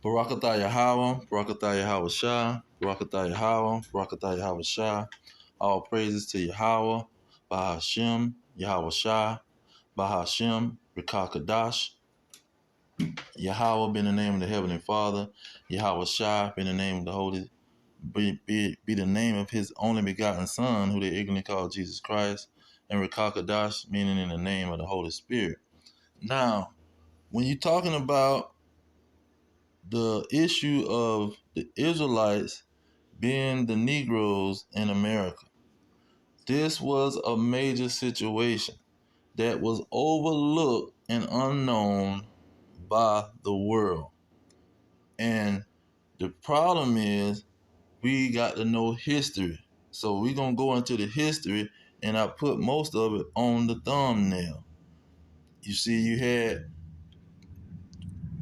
Barakatah Yahweh, Barakatah Yahweh Shah, Barakatah Yahweh, Barakatah Yahweh Shah. All praises to Yahweh, Bahashem, Yahweh Shah, Bahashem, Rekakadash. Yahweh be in the name of the Heavenly Father. Yahweh Shah be in the name of the Holy, be the name of His only begotten Son, who they ignorantly call Jesus Christ. And Rekakadash, meaning in the name of the Holy Spirit. Now, when you're talking about the issue of the Israelites being the Negroes in America, this was a major situation that was overlooked and unknown by the world. And the problem is we got to know history. So we're going to go into the history, and I put most of it on the thumbnail. You see, you had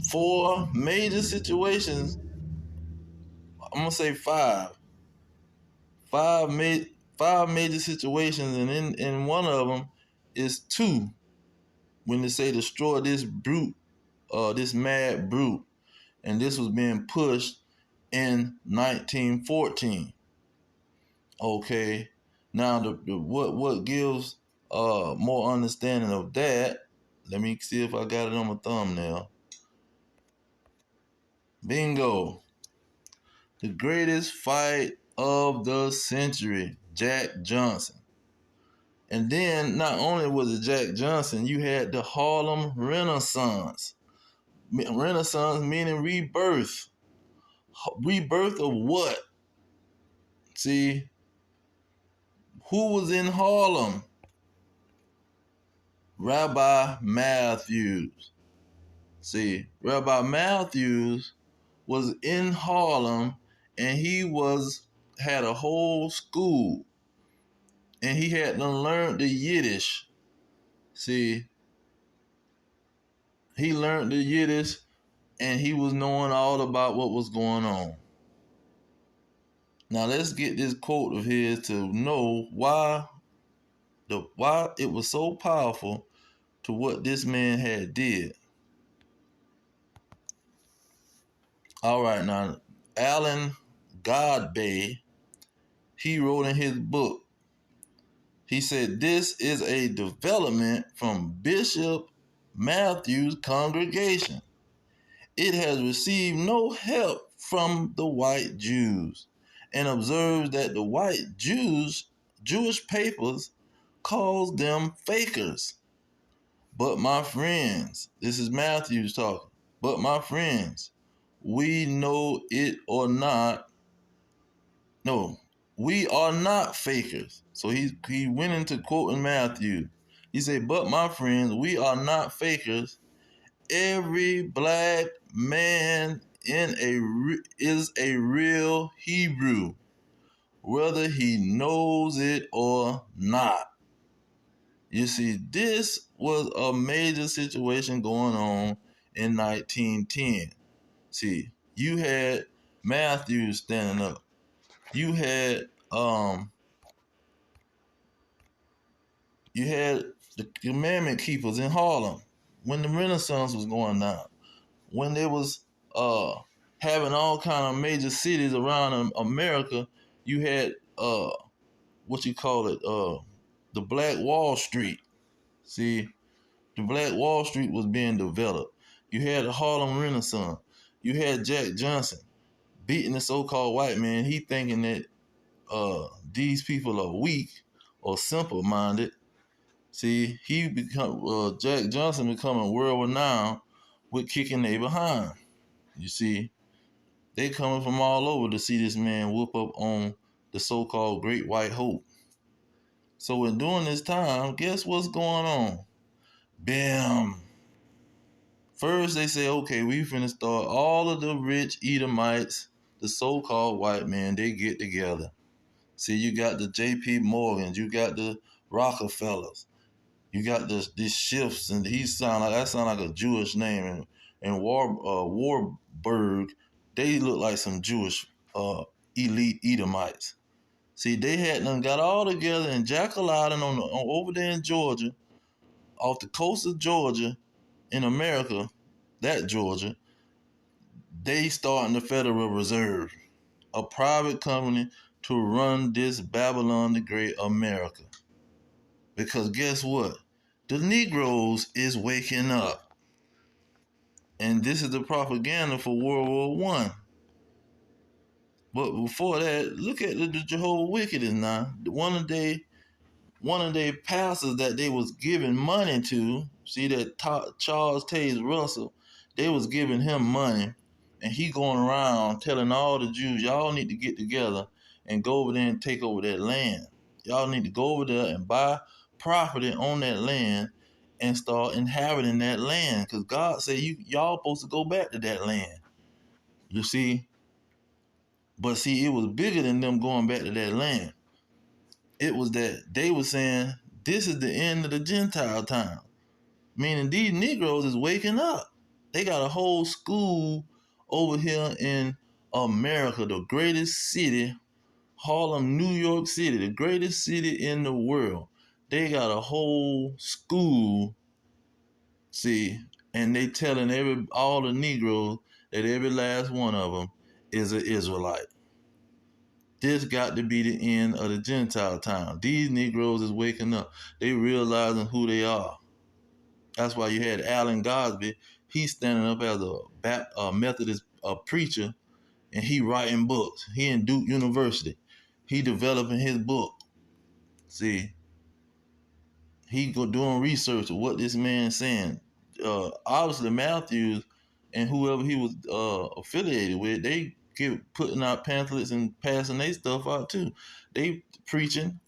4 major situations. I'm going to say 5. Five major situations, and in one of them is 2 when they say destroy this brute, this mad brute, and this was being pushed in 1914. Okay, now what gives more understanding of that? Let me see if I got it on my thumbnail. Bingo! The greatest fight of the century, Jack Johnson. And then not only was it Jack Johnson, you had the Harlem Renaissance. Renaissance meaning rebirth. Rebirth of what? See, who was in Harlem? Rabbi Matthews. See, Rabbi Matthews was in Harlem, and he had a whole school, and he had to learn the Yiddish. See, he learned the Yiddish, and he was knowing all about what was going on. Now let's get this quote of his to know why it was so powerful to what this man had did. All right, now Alan Godbey, he wrote in his book, he said, this is a development from Bishop Matthews' congregation. It has received no help from the white Jews, and observes that the white Jewish papers calls them fakers. But my friends, this is Matthews talking, but my friends, we know it or not. No, we are not fakers. So he went into quoting Matthew. He said, but my friends, we are not fakers. Every black man is a real Hebrew, whether he knows it or not. You see, this was a major situation going on in 1910. See, you had Matthews standing up. You had the commandment keepers in Harlem when the Renaissance was going down, when they was having all kind of major cities around America. You had what you call it, the Black Wall Street. See, the Black Wall Street was being developed. You had the Harlem Renaissance. You had Jack Johnson beating the so-called white man. He thinking that these people are weak or simple-minded. See, Jack Johnson becoming world renowned with kicking they behind. You see, they coming from all over to see this man whoop up on the so-called Great White Hope. So in during this time, guess what's going on? Bam! First they say, okay, we finna start all of the rich Edomites, the so-called white men, they get together. See, you got the J.P. Morgans, you got the Rockefellers, you got these shifts, and that sound like a Jewish name. And Warburg, they look like some Jewish elite Edomites. See, they had done got all together in Jackal Island over there in Georgia, off the coast of Georgia, in America, that Georgia. they starting the Federal Reserve, a private company to run this Babylon the Great America. Because guess what? The Negroes is waking up. And this is the propaganda for World War One. But before that, look at the Jehovah Wickedness now. One of their pastors that they was giving money to, see that Charles Taze Russell, they was giving him money, and he going around telling all the Jews, y'all need to get together and go over there and take over that land. Y'all need to go over there and buy property on that land and start inhabiting that land, because God said y'all supposed to go back to that land. You see? But see, it was bigger than them going back to that land. It was that they were saying, this is the end of the Gentile time. Meaning these Negroes is waking up. They got a whole school over here in America, the greatest city, Harlem, New York City, the greatest city in the world. They got a whole school, see, and they telling all the Negroes that every last one of them is an Israelite. This got to be the end of the Gentile time. These Negroes is waking up. They realizing who they are. That's why you had Allen Gosby. He's standing up as a Methodist preacher, and he writing books. He in Duke University. He developing his book. See, he doing research of what this man's saying. Obviously, Matthews and whoever he was affiliated with, they putting out pamphlets and passing their stuff out too. They preaching.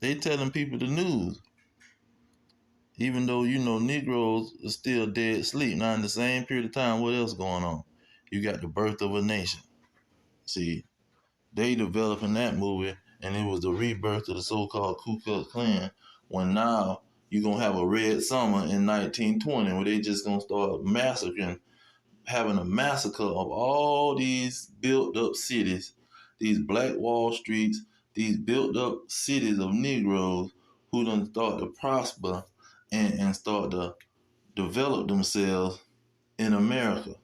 They telling people the news. Even though, Negroes are still dead asleep. Now, in the same period of time, what else going on? You got the birth of a nation. See, they developing that movie, and it was the rebirth of the so-called Ku Klux Klan, when now you're going to have a red summer in 1920 where they just going to start massacring, having a massacre of all these built-up cities, these Black Wall Streets, these built-up cities of Negroes who done start to prosper and start to develop themselves in America.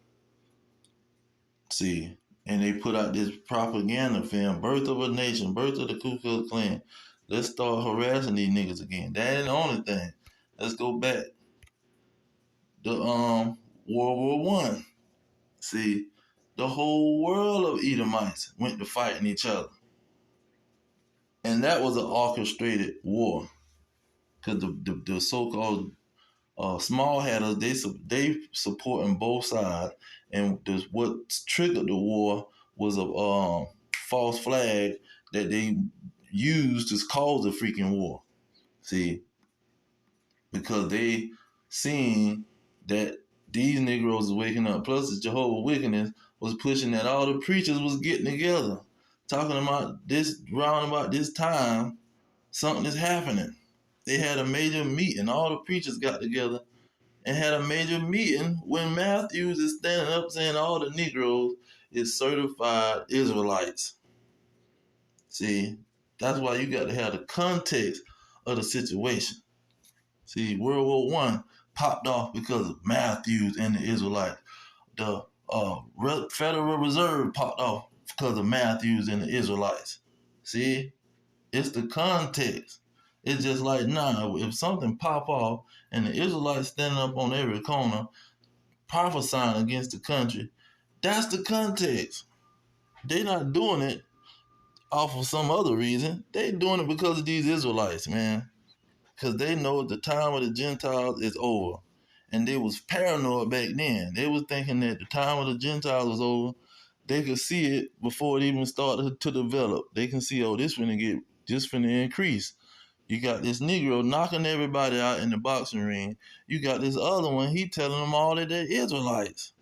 See, and they put out this propaganda film, Birth of a Nation, Birth of the Ku Klux Klan. Let's start harassing these niggas again. That ain't the only thing. Let's go back. The World War One. See, the whole world of Edomites went to fighting each other. And that was an orchestrated war. Because the so-called small hatters, they supporting both sides, and what triggered the war was a false flag that they used to cause the freaking war. See, because they seen that these Negroes was waking up. Plus, the Jehovah Wickedness was pushing that all the preachers was getting together, talking about this round about this time, something is happening. They had a major meeting. All the preachers got together and had a major meeting when Matthews is standing up saying all the Negroes is certified Israelites. See, that's why you got to have the context of the situation. See, World War One popped off because of Matthews and the Israelites. The Federal Reserve popped off because of Matthews and the Israelites. See, it's the context. It's just like, nah, if something pop off and the Israelites standing up on every corner prophesying against the country, that's the context. They're not doing it off of some other reason. They doing it because of these Israelites, man. Because they know the time of the Gentiles is over. And they was paranoid back then. They was thinking that the time of the Gentiles was over. They could see it before it even started to develop. They can see, oh, this finna increase. You got this Negro knocking everybody out in the boxing ring. You got this other one, he telling them all that they're Israelites.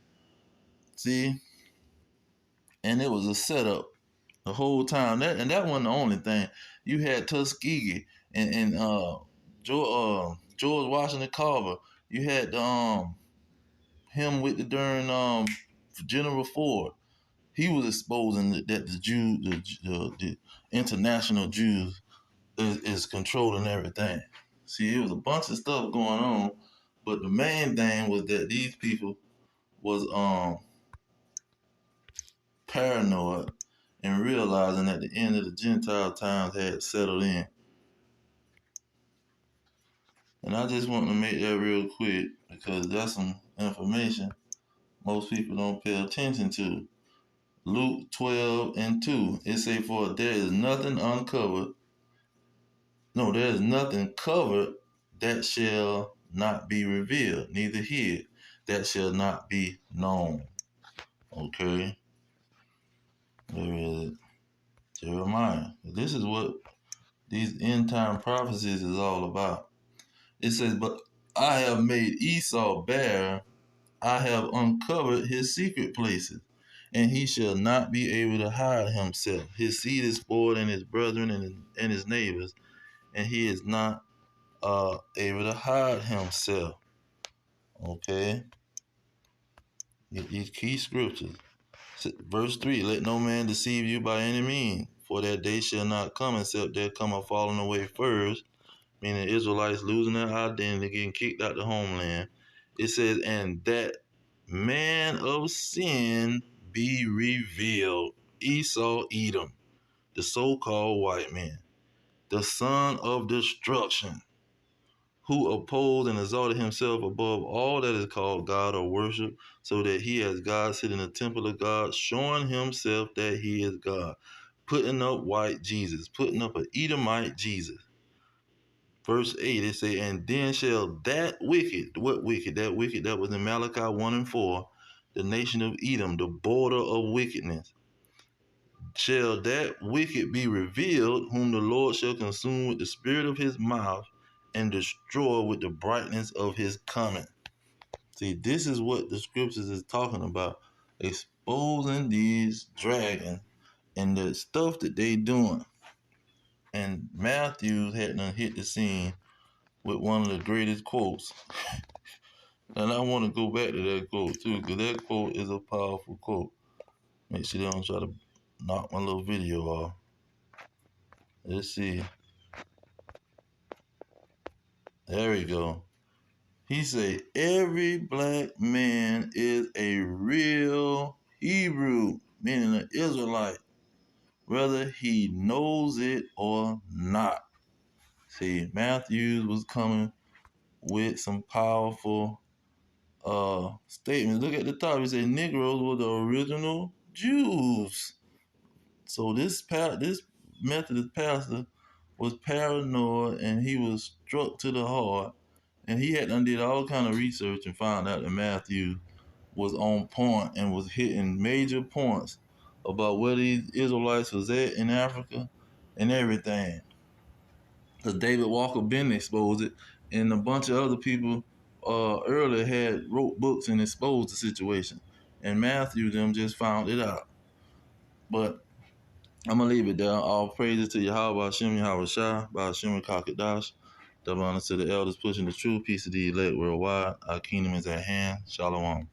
See? And it was a setup the whole time. That wasn't the only thing. You had Tuskegee and George Washington Carver. You had him with the darn General Ford. He was exposing that the Jews, the international Jews, is controlling everything. See, it was a bunch of stuff going on, but the main thing was that these people was paranoid and realizing that the end of the Gentile times had settled in. And I just want to make that real quick because that's some information most people don't pay attention to. Luke 12:2. It say, for there is nothing uncovered. No, there is nothing covered that shall not be revealed, neither hid that shall not be known. Okay. There is Jeremiah. This is what these end time prophecies is all about. It says, but I have made Esau bare, I have uncovered his secret places, and he shall not be able to hide himself. His seed is spoiled in his brethren and his neighbors, and he is not able to hide himself. Okay? These key scriptures. Verse 3, let no man deceive you by any means, for that day shall not come except there come a falling away first, meaning Israelites losing their identity, getting kicked out the homeland. It says, and that man of sin be revealed, Esau, Edom, the so-called white man, the son of destruction, who opposed and exalted himself above all that is called God or worship, so that he as God sit in the temple of God, showing himself that he is God, putting up white Jesus, putting up an Edomite Jesus. Verse 8, it say, and then shall that wicked, what wicked? That wicked that was in Malachi 1:4, the nation of Edom, the border of wickedness. Shall that wicked be revealed, whom the Lord shall consume with the spirit of his mouth and destroy with the brightness of his coming. See, this is what the scriptures is talking about, exposing these dragons and the stuff that they doing. And Matthew had done hit the scene with one of the greatest quotes. And I want to go back to that quote too, because that quote is a powerful quote. Make sure they don't try to knock my little video off. Let's see. There we go. He said, every black man is a real Hebrew, meaning an Israelite, whether he knows it or not. See, Matthews was coming with some powerful statements. Look at the top. He said Negroes were the original Jews. So this Methodist pastor was paranoid and he was struck to the heart, and he had did all kind of research and found out that Matthew was on point and was hitting major points about where these Israelites was at in Africa and everything. Because David Walker Benton exposed it, and a bunch of other people earlier had wrote books and exposed the situation. And Matthew them just found it out. But I'm going to leave it there. All praises to Yahweh Hashem, Yahweh Shai, by Hashem Kakadash. Double honor to the elders pushing the true peace of the elect worldwide. Our kingdom is at hand. Shalom.